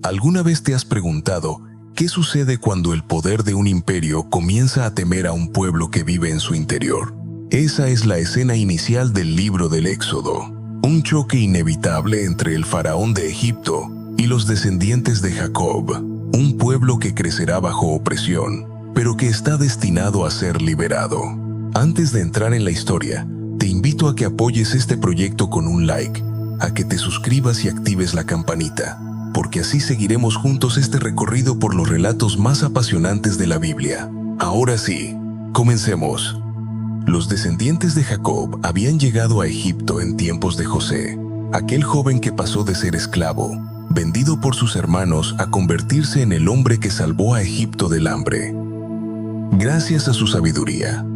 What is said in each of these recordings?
¿Alguna vez te has preguntado qué sucede cuando el poder de un imperio comienza a temer a un pueblo que vive en su interior? Esa es la escena inicial del libro del Éxodo, un choque inevitable entre el faraón de Egipto y los descendientes de Jacob, un pueblo que crecerá bajo opresión, pero que está destinado a ser liberado. Antes de entrar en la historia, te invito a que apoyes este proyecto con un like, a que te suscribas y actives la campanita, porque así seguiremos juntos este recorrido por los relatos más apasionantes de la Biblia. Ahora sí, comencemos. Los descendientes de Jacob habían llegado a Egipto en tiempos de José, aquel joven que pasó de ser esclavo, vendido por sus hermanos, a convertirse en el hombre que salvó a Egipto del hambre. Gracias a su sabiduría,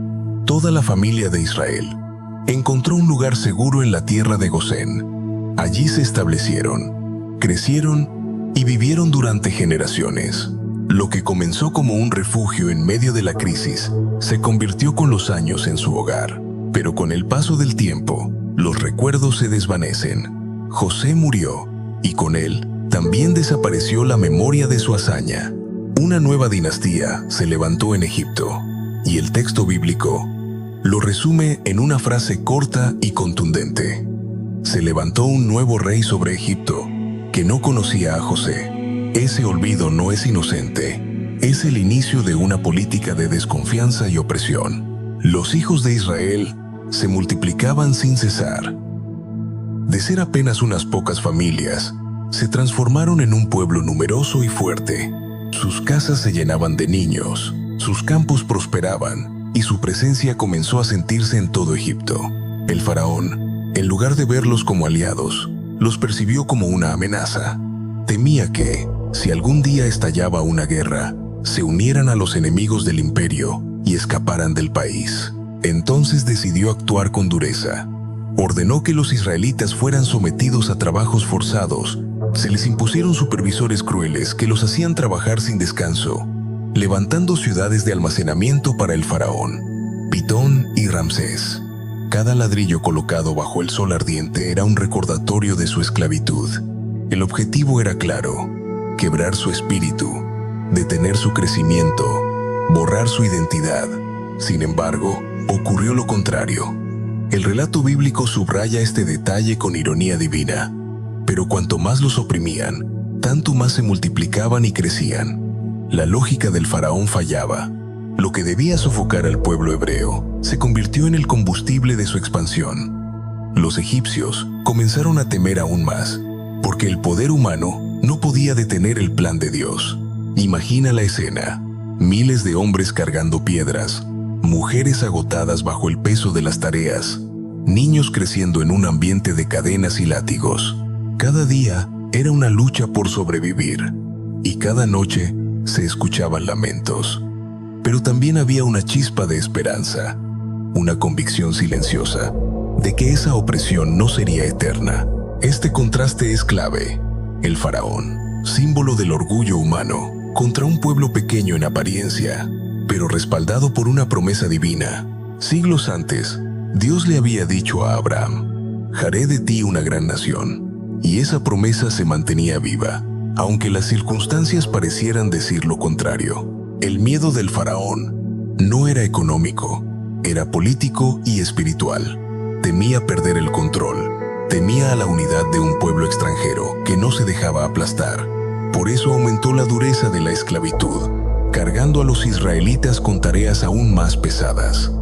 toda la familia de Israel encontró un lugar seguro en la tierra de Gosén. Allí se establecieron, crecieron y vivieron durante generaciones. Lo que comenzó como un refugio en medio de la crisis se convirtió con los años en su hogar. Pero con el paso del tiempo, los recuerdos se desvanecen. José murió y con él también desapareció la memoria de su hazaña. Una nueva dinastía se levantó en Egipto y el texto bíblico lo resume en una frase corta y contundente. Se levantó un nuevo rey sobre Egipto que no conocía a José. Ese olvido no es inocente, es el inicio de una política de desconfianza y opresión. Los hijos de Israel se multiplicaban sin cesar. De ser apenas unas pocas familias, se transformaron en un pueblo numeroso y fuerte. Sus casas se llenaban de niños, sus campos prosperaban y su presencia comenzó a sentirse en todo Egipto. El faraón, en lugar de verlos como aliados, los percibió como una amenaza. Temía que, si algún día estallaba una guerra, se unieran a los enemigos del imperio y escaparan del país. Entonces decidió actuar con dureza. Ordenó que los israelitas fueran sometidos a trabajos forzados. Se les impusieron supervisores crueles que los hacían trabajar sin descanso, levantando ciudades de almacenamiento para el faraón, Pitón y Ramsés. Cada ladrillo colocado bajo el sol ardiente era un recordatorio de su esclavitud. El objetivo era claro: quebrar su espíritu, detener su crecimiento, borrar su identidad. Sin embargo, ocurrió lo contrario. El relato bíblico subraya este detalle con ironía divina. Pero cuanto más los oprimían, tanto más se multiplicaban y crecían. La lógica del faraón fallaba. Lo que debía sofocar al pueblo hebreo se convirtió en el combustible de su expansión. Los egipcios comenzaron a temer aún más, porque el poder humano no podía detener el plan de Dios. Imagina la escena: miles de hombres cargando piedras, mujeres agotadas bajo el peso de las tareas, niños creciendo en un ambiente de cadenas y látigos. Cada día era una lucha por sobrevivir, y cada noche se escuchaban lamentos. Pero también había una chispa de esperanza, una convicción silenciosa de que esa opresión no sería eterna. Este contraste es clave. El faraón, símbolo del orgullo humano, contra un pueblo pequeño en apariencia, pero respaldado por una promesa divina. Siglos antes, Dios le había dicho a Abraham: «Haré de ti una gran nación», y esa promesa se mantenía viva, aunque las circunstancias parecieran decir lo contrario. El miedo del faraón no era económico, era político y espiritual. Temía perder el control, temía a la unidad de un pueblo extranjero que no se dejaba aplastar. Por eso aumentó la dureza de la esclavitud, cargando a los israelitas con tareas aún más pesadas.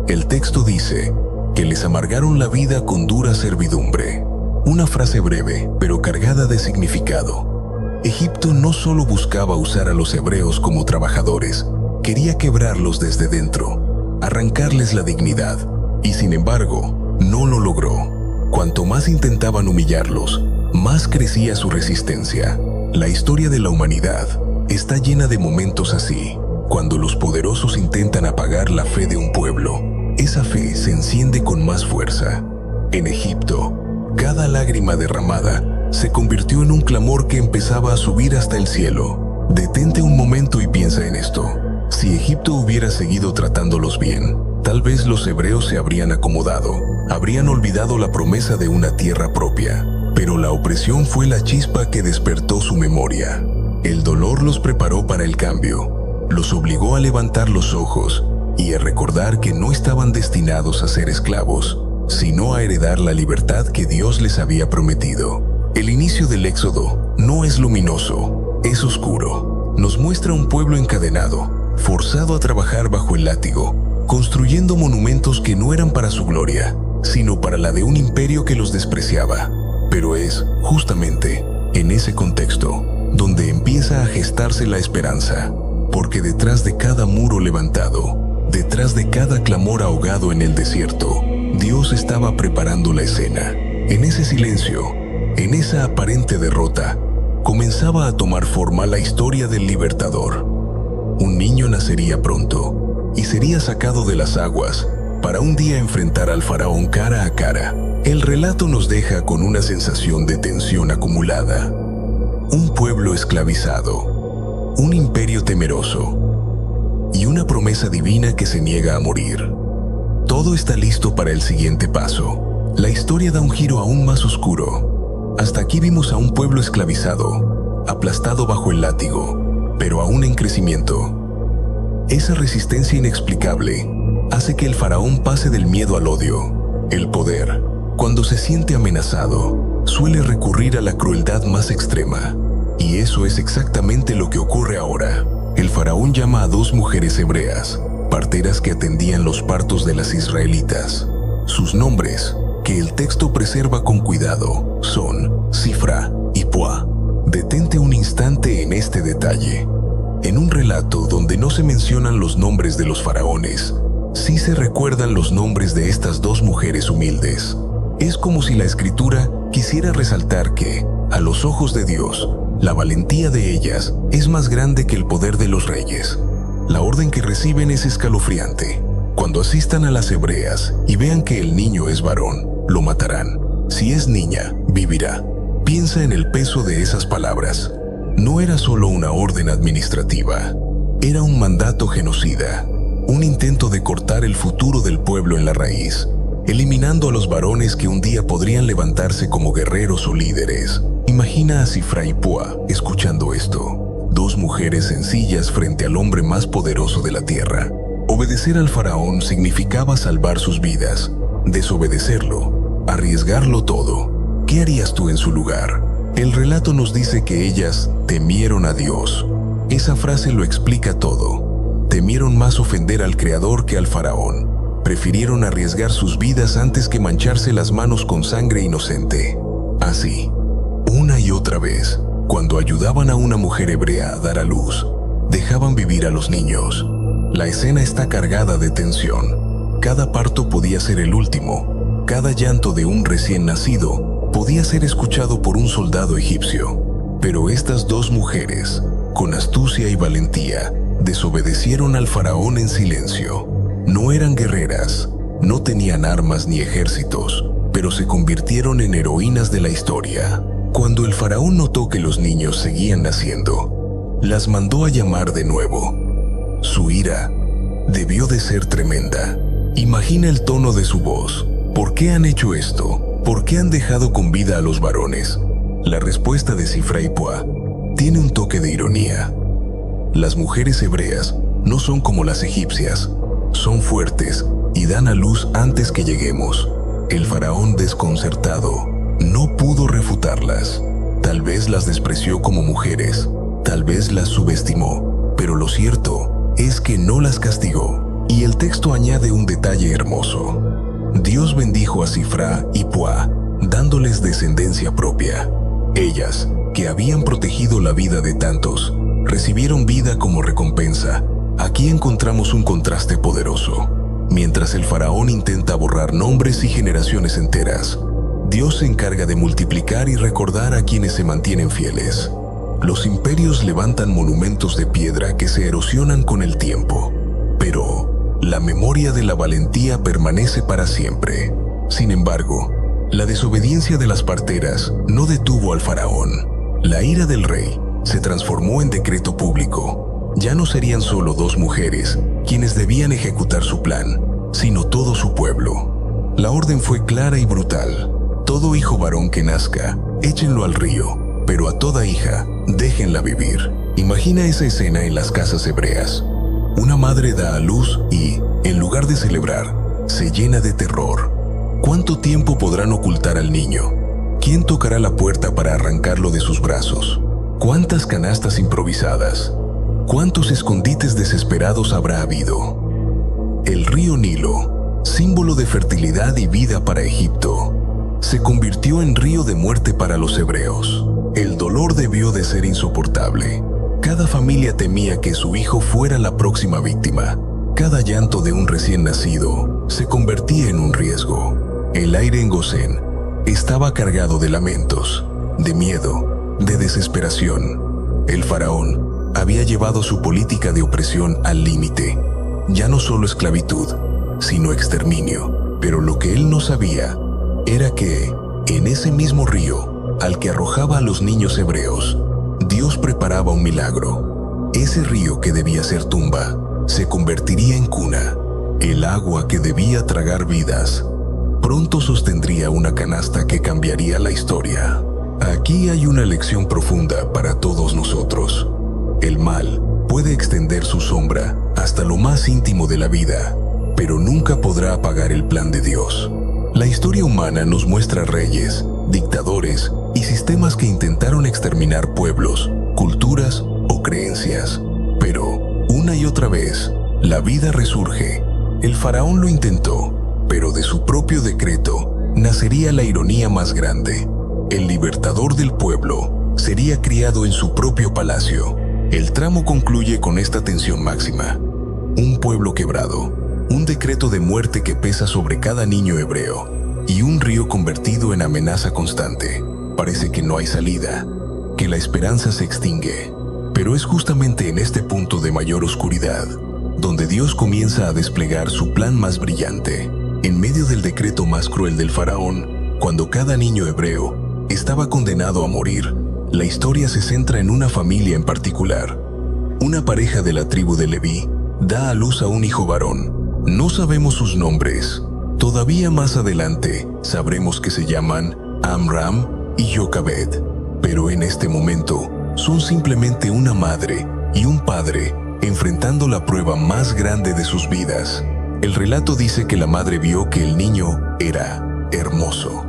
El texto dice que les amargaron la vida con dura servidumbre. Una frase breve, pero cargada de significado. Egipto no solo buscaba usar a los hebreos como trabajadores, quería quebrarlos desde dentro, arrancarles la dignidad, y sin embargo, no lo logró. Cuanto más intentaban humillarlos, más crecía su resistencia. La historia de la humanidad está llena de momentos así. Cuando los poderosos intentan apagar la fe de un pueblo, esa fe se enciende con más fuerza. En Egipto, cada lágrima derramada se convirtió en un clamor que empezaba a subir hasta el cielo. Detente un momento y piensa en esto. Si Egipto hubiera seguido tratándolos bien, tal vez los hebreos se habrían acomodado, habrían olvidado la promesa de una tierra propia. pero la opresión fue la chispa que despertó su memoria. El dolor los preparó para el cambio, los obligó a levantar los ojos y a recordar que no estaban destinados a ser esclavos, sino a heredar la libertad que Dios les había prometido. El inicio del Éxodo no es luminoso, es oscuro. Nos muestra un pueblo encadenado, forzado a trabajar bajo el látigo, construyendo monumentos que no eran para su gloria, sino para la de un imperio que los despreciaba. Pero es, justamente, en ese contexto, donde empieza a gestarse la esperanza, porque detrás de cada muro levantado, detrás de cada clamor ahogado en el desierto, Dios estaba preparando la escena. En ese silencio, en esa aparente derrota, comenzaba a tomar forma la historia del libertador. Un niño nacería pronto y sería sacado de las aguas para un día enfrentar al faraón cara a cara. El relato nos deja con una sensación de tensión acumulada. Un pueblo esclavizado, un imperio temeroso y una promesa divina que se niega a morir. Todo está listo para el siguiente paso. La historia da un giro aún más oscuro. Hasta aquí vimos a un pueblo esclavizado, aplastado bajo el látigo, pero aún en crecimiento. Esa resistencia inexplicable hace que el faraón pase del miedo al odio. El poder, cuando se siente amenazado, suele recurrir a la crueldad más extrema. Y eso es exactamente lo que ocurre ahora. El faraón llama a 2 mujeres hebreas, parteras que atendían los partos de las israelitas. Sus nombres, que el texto preserva con cuidado, son Sifra y Puá. Detente un instante en este detalle. En un relato donde no se mencionan los nombres de los faraones, sí se recuerdan los nombres de estas 2 mujeres humildes. Es como si la escritura quisiera resaltar que, a los ojos de Dios, la valentía de ellas es más grande que el poder de los reyes. La orden que reciben es escalofriante. Cuando asistan a las hebreas y vean que el niño es varón, lo matarán. Si es niña, vivirá. Piensa en el peso de esas palabras. No era solo una orden administrativa, era un mandato genocida, un intento de cortar el futuro del pueblo en la raíz, eliminando a los varones que un día podrían levantarse como guerreros o líderes. Imagina a Sifra y Puá escuchando esto. 2 mujeres sencillas frente al hombre más poderoso de la tierra. Obedecer al faraón significaba salvar sus vidas. Desobedecerlo, arriesgarlo todo. ¿Qué harías tú en su lugar? El relato nos dice que ellas temieron a Dios. Esa frase lo explica todo. Temieron más ofender al Creador que al faraón. Prefirieron arriesgar sus vidas antes que mancharse las manos con sangre inocente. Así, una y otra vez, cuando ayudaban a una mujer hebrea a dar a luz, dejaban vivir a los niños. La escena está cargada de tensión. Cada parto podía ser el último. Cada llanto de un recién nacido podía ser escuchado por un soldado egipcio. Pero estas 2 mujeres, con astucia y valentía, desobedecieron al faraón en silencio. No eran guerreras, no tenían armas ni ejércitos, pero se convirtieron en heroínas de la historia. Cuando el faraón notó que los niños seguían naciendo, las mandó a llamar de nuevo. Su ira debió de ser tremenda. Imagina el tono de su voz. ¿Por qué han hecho esto? ¿Por qué han dejado con vida a los varones? La respuesta de Sifra y Puá tiene un toque de ironía. Las mujeres hebreas no son como las egipcias. Son fuertes y dan a luz antes que lleguemos. El faraón, desconcertado, no pudo refutarlas. Tal vez las despreció como mujeres, tal vez las subestimó, pero lo cierto es que no las castigó. Y el texto añade un detalle hermoso. Dios bendijo a Sifra y Puá, dándoles descendencia propia. Ellas, que habían protegido la vida de tantos, recibieron vida como recompensa. Aquí encontramos un contraste poderoso. Mientras el faraón intenta borrar nombres y generaciones enteras, Dios se encarga de multiplicar y recordar a quienes se mantienen fieles. Los imperios levantan monumentos de piedra que se erosionan con el tiempo, pero la memoria de la valentía permanece para siempre. Sin embargo, la desobediencia de las parteras no detuvo al faraón. La ira del rey se transformó en decreto público. Ya no serían solo 2 mujeres quienes debían ejecutar su plan, sino todo su pueblo. La orden fue clara y brutal. Todo hijo varón que nazca, échenlo al río, pero a toda hija, déjenla vivir. Imagina esa escena en las casas hebreas. Una madre da a luz y, en lugar de celebrar, se llena de terror. ¿Cuánto tiempo podrán ocultar al niño? ¿Quién tocará la puerta para arrancarlo de sus brazos? ¿Cuántas canastas improvisadas? ¿Cuántos escondites desesperados habrá habido? El río Nilo, símbolo de fertilidad y vida para Egipto, se convirtió en río de muerte para los hebreos. El dolor debió de ser insoportable. Cada familia temía que su hijo fuera la próxima víctima. Cada llanto de un recién nacido se convertía en un riesgo. El aire en Gosén estaba cargado de lamentos, de miedo, de desesperación. El faraón había llevado su política de opresión al límite. Ya no solo esclavitud, sino exterminio. Pero lo que él no sabía era que, en ese mismo río al que arrojaba a los niños hebreos, Dios preparaba un milagro. Ese río que debía ser tumba, se convertiría en cuna. El agua que debía tragar vidas, pronto sostendría una canasta que cambiaría la historia. Aquí hay una lección profunda para todos nosotros. El mal puede extender su sombra hasta lo más íntimo de la vida, pero nunca podrá apagar el plan de Dios. La historia humana nos muestra reyes, dictadores y sistemas que intentaron exterminar pueblos, culturas o creencias. Pero, una y otra vez, la vida resurge. El faraón lo intentó, pero de su propio decreto nacería la ironía más grande. El libertador del pueblo sería criado en su propio palacio. El tramo concluye con esta tensión máxima. Un pueblo quebrado, un decreto de muerte que pesa sobre cada niño hebreo y un río convertido en amenaza constante. Parece que no hay salida, que la esperanza se extingue. Pero es justamente en este punto de mayor oscuridad donde Dios comienza a desplegar su plan más brillante. En medio del decreto más cruel del faraón, cuando cada niño hebreo estaba condenado a morir, la historia se centra en una familia en particular. Una pareja de la tribu de Leví da a luz a un hijo varón. No sabemos sus nombres. Todavía más adelante sabremos que se llaman Amram y Jochebed. Pero en este momento son simplemente una madre y un padre enfrentando la prueba más grande de sus vidas. El relato dice que la madre vio que el niño era hermoso.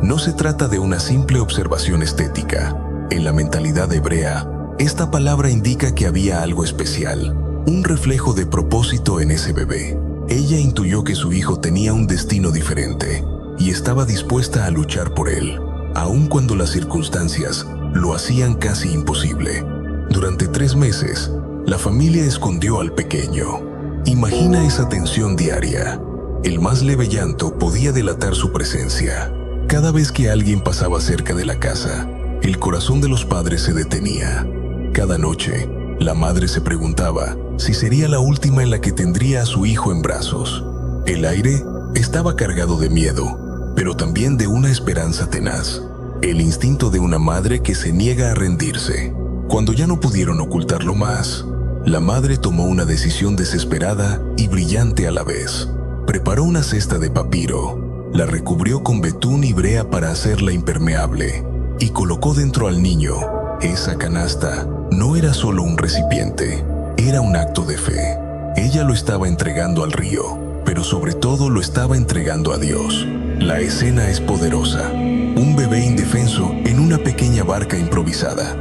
No se trata de una simple observación estética. En la mentalidad hebrea, esta palabra indica que había algo especial, un reflejo de propósito en ese bebé. Ella intuyó que su hijo tenía un destino diferente y estaba dispuesta a luchar por él, aun cuando las circunstancias lo hacían casi imposible. Durante 3 meses, la familia escondió al pequeño. Imagina esa tensión diaria. El más leve llanto podía delatar su presencia. Cada vez que alguien pasaba cerca de la casa, el corazón de los padres se detenía. Cada noche, la madre se preguntaba si sería la última en la que tendría a su hijo en brazos. El aire estaba cargado de miedo, pero también de una esperanza tenaz. El instinto de una madre que se niega a rendirse. Cuando ya no pudieron ocultarlo más, la madre tomó una decisión desesperada y brillante a la vez. Preparó una cesta de papiro, la recubrió con betún y brea para hacerla impermeable, y colocó dentro al niño. Esa canasta no era solo un recipiente, era un acto de fe. Ella lo estaba entregando al río, pero sobre todo lo estaba entregando a Dios. La escena es poderosa. Un bebé indefenso en una pequeña barca improvisada,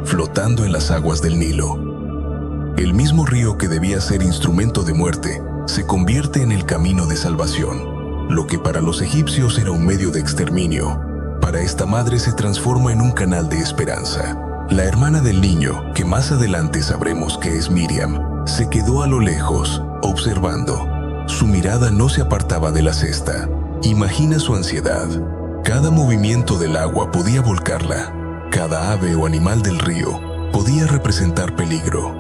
flotando en las aguas del Nilo. El mismo río que debía ser instrumento de muerte se convierte en el camino de salvación. Lo que para los egipcios era un medio de exterminio, para esta madre se transforma en un canal de esperanza. La hermana del niño, que más adelante sabremos que es Miriam, se quedó a lo lejos, observando. Su mirada no se apartaba de la cesta. Imagina su ansiedad. Cada movimiento del agua podía volcarla. Cada ave o animal del río podía representar peligro.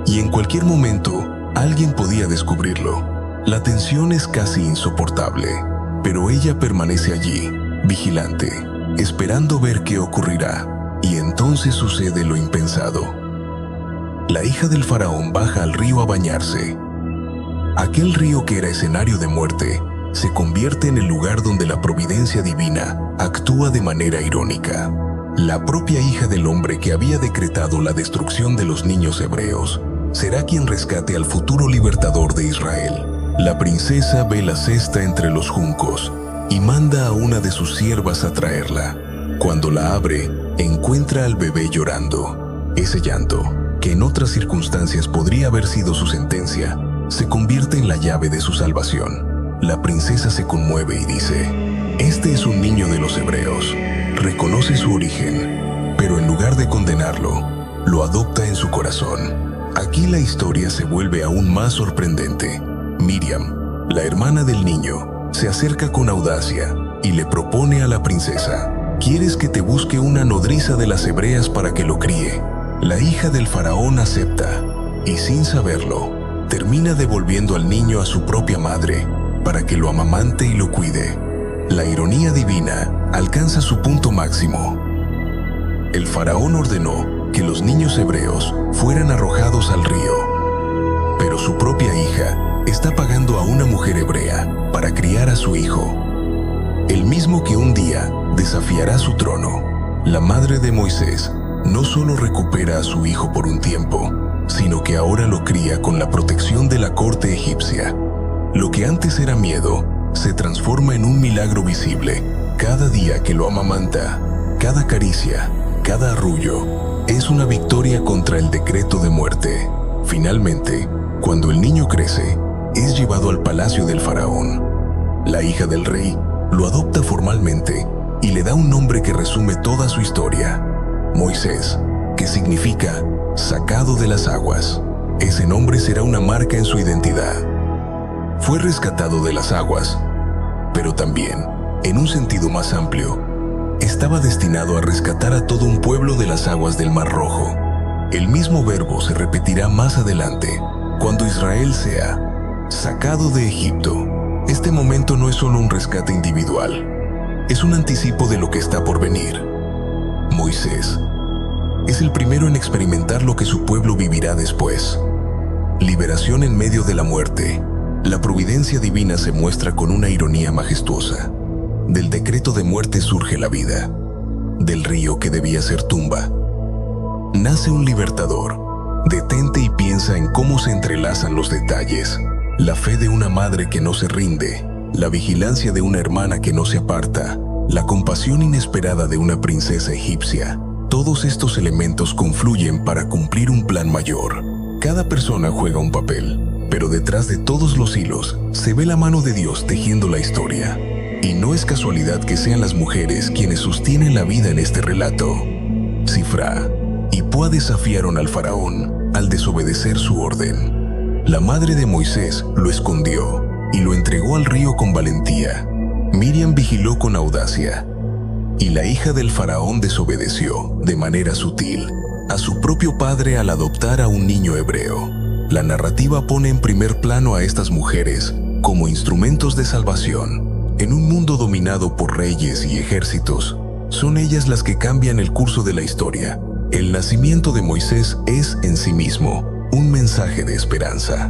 Y en cualquier momento, alguien podía descubrirlo. La tensión es casi insoportable, pero ella permanece allí, vigilante, esperando ver qué ocurrirá. Y entonces sucede lo impensado. La hija del faraón baja al río a bañarse. Aquel río que era escenario de muerte, se convierte en el lugar donde la providencia divina actúa de manera irónica. La propia hija del hombre que había decretado la destrucción de los niños hebreos será quien rescate al futuro libertador de Israel. La princesa ve la cesta entre los juncos y manda a una de sus siervas a traerla. Cuando la abre, encuentra al bebé llorando. Ese llanto, que en otras circunstancias podría haber sido su sentencia, se convierte en la llave de su salvación. La princesa se conmueve y dice: «Este es un niño de los hebreos». Reconoce su origen, pero en lugar de condenarlo, lo adopta en su corazón. Aquí la historia se vuelve aún más sorprendante. Miriam, la hermana del niño, se acerca con audacia y le propone a la princesa: «¿Quieres que te busque una nodriza de las hebreas para que lo críe?». La hija del faraón acepta y, sin saberlo, termina devolviendo al niño a su propia madre para que lo amamante y lo cuide. La ironía divina alcanza su punto máximo. El faraón ordenó que los niños hebreos fueran arrojados al río, pero su propia hija está pagando a una mujer hebrea para criar a su hijo, el mismo que un día desafiará su trono. La madre de Moisés no solo recupera a su hijo por un tiempo, sino que ahora lo cría con la protección de la corte egipcia. Lo que antes era miedo se transforma en un milagro visible. Cada día que lo amamanta, cada caricia, cada arrullo, es una victoria contra el decreto de muerte. Finalmente, cuando el niño crece, es llevado al palacio del faraón. La hija del rey lo adopta formalmente y le da un nombre que resume toda su historia: Moisés, que significa sacado de las aguas. Ese nombre será una marca en su identidad. Fue rescatado de las aguas, pero también, en un sentido más amplio, estaba destinado a rescatar a todo un pueblo de las aguas del Mar Rojo. El mismo verbo se repetirá más adelante, cuando Israel sea sacado de Egipto. Este momento no es solo un rescate individual, es un anticipo de lo que está por venir. Moisés es el primero en experimentar lo que su pueblo vivirá después: liberación en medio de la muerte. La providencia divina se muestra con una ironía majestuosa. Del decreto de muerte surge la vida. Del río que debía ser tumba nace un libertador. Detente y piensa en cómo se entrelazan los detalles. La fe de una madre que no se rinde, la vigilancia de una hermana que no se aparta, la compasión inesperada de una princesa egipcia. Todos estos elementos confluyen para cumplir un plan mayor. Cada persona juega un papel, pero detrás de todos los hilos se ve la mano de Dios tejiendo la historia. Y no es casualidad que sean las mujeres quienes sostienen la vida en este relato. Sifra y Pua desafiaron al faraón al desobedecer su orden. La madre de Moisés lo escondió y lo entregó al río con valentía. Miriam vigiló con audacia, y la hija del faraón desobedeció, de manera sutil, a su propio padre al adoptar a un niño hebreo. La narrativa pone en primer plano a estas mujeres como instrumentos de salvación. En un mundo dominado por reyes y ejércitos, son ellas las que cambian el curso de la historia. El nacimiento de Moisés es, en sí mismo, un mensaje de esperanza.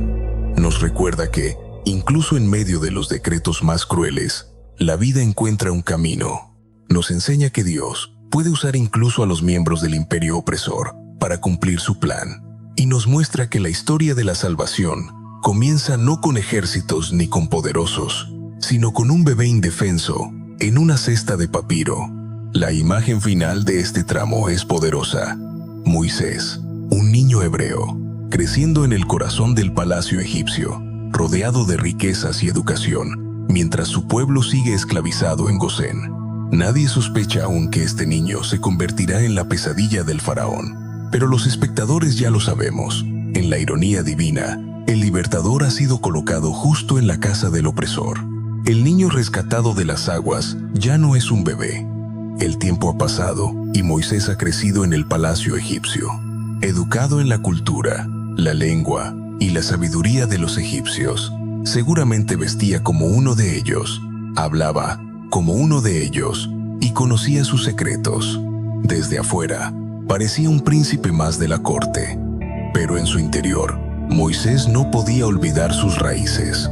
Nos recuerda que, incluso en medio de los decretos más crueles, la vida encuentra un camino. Nos enseña que Dios puede usar incluso a los miembros del imperio opresor para cumplir su plan. Y nos muestra que la historia de la salvación comienza no con ejércitos ni con poderosos, sino con un bebé indefenso en una cesta de papiro. La imagen final de este tramo es poderosa. Moisés, un niño hebreo, creciendo en el corazón del palacio egipcio, rodeado de riquezas y educación, mientras su pueblo sigue esclavizado en Gosén. Nadie sospecha aún que este niño se convertirá en la pesadilla del faraón. Pero los espectadores ya lo sabemos. En la ironía divina, el libertador ha sido colocado justo en la casa del opresor. El niño rescatado de las aguas ya no es un bebé. El tiempo ha pasado y Moisés ha crecido en el palacio egipcio, educado en la cultura, la lengua y la sabiduría de los egipcios. Seguramente vestía como uno de ellos, hablaba como uno de ellos y conocía sus secretos. Desde afuera, parecía un príncipe más de la corte, pero en su interior, Moisés no podía olvidar sus raíces.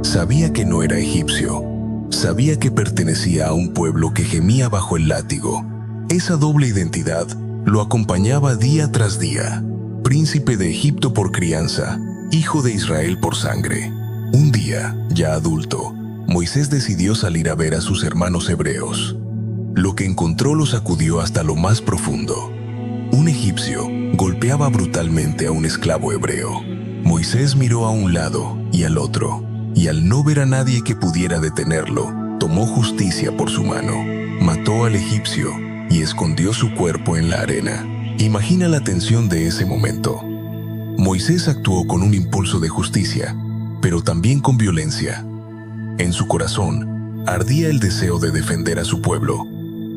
Sabía que no era egipcio. Sabía que pertenecía a un pueblo que gemía bajo el látigo. Esa doble identidad lo acompañaba día tras día. Príncipe de Egipto por crianza, hijo de Israel por sangre. Un día, ya adulto, Moisés decidió salir a ver a sus hermanos hebreos. Lo que encontró lo sacudió hasta lo más profundo. Un egipcio golpeaba brutalmente a un esclavo hebreo. Moisés miró a un lado y al otro, y al no ver a nadie que pudiera detenerlo, tomó justicia por su mano. Mató al egipcio y escondió su cuerpo en la arena. Imagina la tensión de ese momento. Moisés actuó con un impulso de justicia, pero también con violencia. En su corazón ardía el deseo de defender a su pueblo,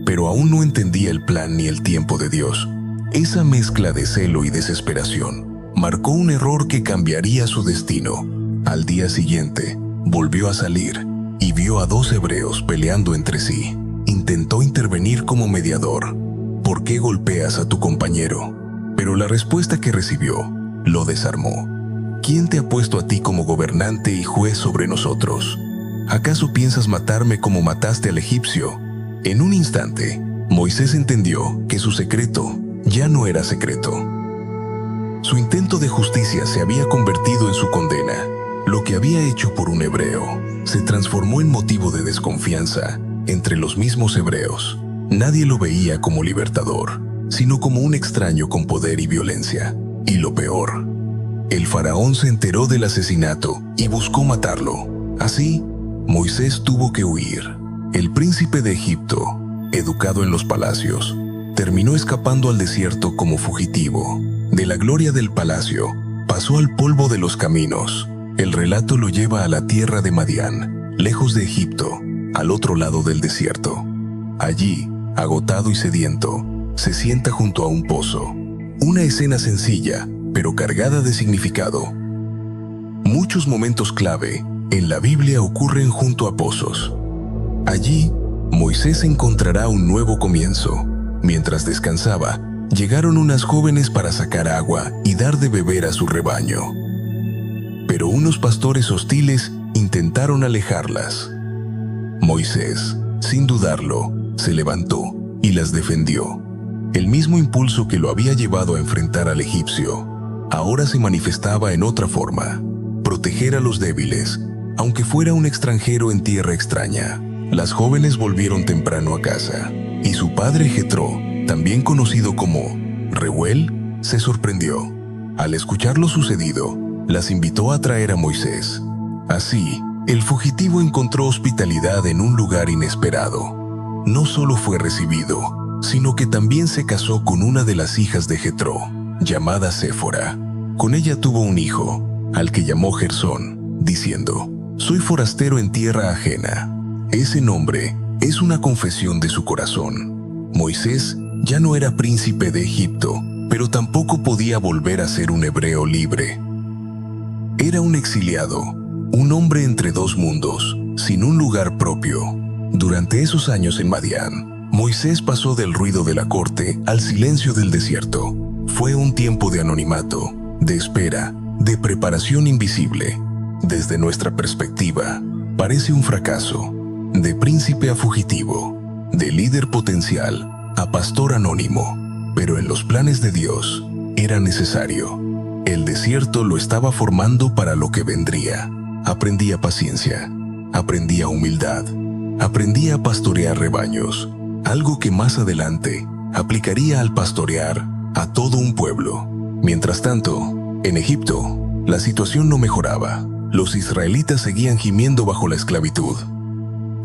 pero aún no entendía el plan ni el tiempo de Dios. Esa mezcla de celo y desesperación marcó un error que cambiaría su destino. Al día siguiente, volvió a salir y vio a 2 hebreos peleando entre sí. Intentó intervenir como mediador. ¿Por qué golpeas a tu compañero? Pero la respuesta que recibió lo desarmó. ¿Quién te ha puesto a ti como gobernante y juez sobre nosotros? ¿Acaso piensas matarme como mataste al egipcio? En un instante, Moisés entendió que su secreto ya no era secreto. Su intento de justicia se había convertido en su condena. Lo que había hecho por un hebreo se transformó en motivo de desconfianza entre los mismos hebreos. Nadie lo veía como libertador, sino como un extraño con poder y violencia. Y lo peor, el faraón se enteró del asesinato y buscó matarlo. Así, Moisés tuvo que huir. El príncipe de Egipto, educado en los palacios, terminó escapando al desierto como fugitivo. De la gloria del palacio, pasó al polvo de los caminos. El relato lo lleva a la tierra de Madián, lejos de Egipto, al otro lado del desierto. Allí, agotado y sediento, se sienta junto a un pozo. Una escena sencilla, pero cargada de significado. Muchos momentos clave en la Biblia ocurren junto a pozos. Allí, Moisés encontrará un nuevo comienzo. Mientras descansaba, llegaron unas jóvenes para sacar agua y dar de beber a su rebaño. Pero unos pastores hostiles intentaron alejarlas. Moisés, sin dudarlo, se levantó y las defendió. El mismo impulso que lo había llevado a enfrentar al egipcio, ahora se manifestaba en otra forma: proteger a los débiles, aunque fuera un extranjero en tierra extraña. Las jóvenes volvieron temprano a casa, y su padre Jetro, también conocido como Reuel, se sorprendió. Al escuchar lo sucedido, las invitó a traer a Moisés. Así, el fugitivo encontró hospitalidad en un lugar inesperado. No solo fue recibido, sino que también se casó con una de las hijas de Jetro, llamada Séfora. Con ella tuvo un hijo, al que llamó Gersón, diciendo: «Soy forastero en tierra ajena». Ese nombre es una confesión de su corazón. Moisés ya no era príncipe de Egipto, pero tampoco podía volver a ser un hebreo libre. Era un exiliado, un hombre entre 2 mundos, sin un lugar propio. Durante esos años en Madián, Moisés pasó del ruido de la corte al silencio del desierto. Fue un tiempo de anonimato, de espera, de preparación invisible. Desde nuestra perspectiva, parece un fracaso. De príncipe a fugitivo, de líder potencial a pastor anónimo, pero en los planes de Dios era necesario. El desierto lo estaba formando para lo que vendría. Aprendía paciencia, aprendía humildad, aprendía a pastorear rebaños, algo que más adelante aplicaría al pastorear a todo un pueblo. Mientras tanto, en Egipto, la situación no mejoraba. Los israelitas seguían gimiendo bajo la esclavitud.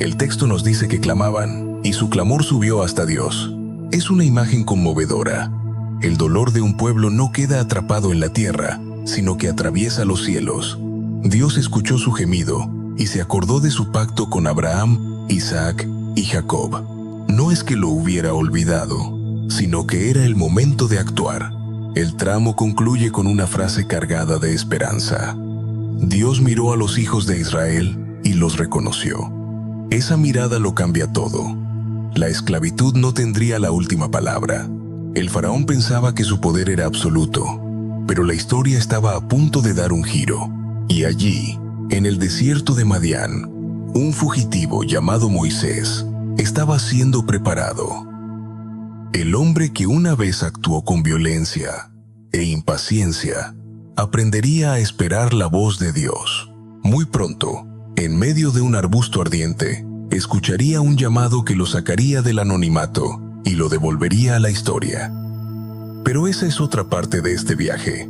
El texto nos dice que clamaban, y su clamor subió hasta Dios. Es una imagen conmovedora. El dolor de un pueblo no queda atrapado en la tierra, sino que atraviesa los cielos. Dios escuchó su gemido y se acordó de su pacto con Abraham, Isaac y Jacob. No es que lo hubiera olvidado, sino que era el momento de actuar. El tramo concluye con una frase cargada de esperanza. Dios miró a los hijos de Israel y los reconoció. Esa mirada lo cambia todo. La esclavitud no tendría la última palabra. El faraón pensaba que su poder era absoluto, pero la historia estaba a punto de dar un giro. Y allí, En el desierto de Madián, un fugitivo llamado Moisés estaba siendo preparado. El hombre que una vez actuó con violencia e impaciencia aprendería a esperar la voz de Dios. Muy pronto, en medio de un arbusto ardiente, escucharía un llamado que lo sacaría del anonimato y lo devolvería a la historia. Pero esa es otra parte de este viaje.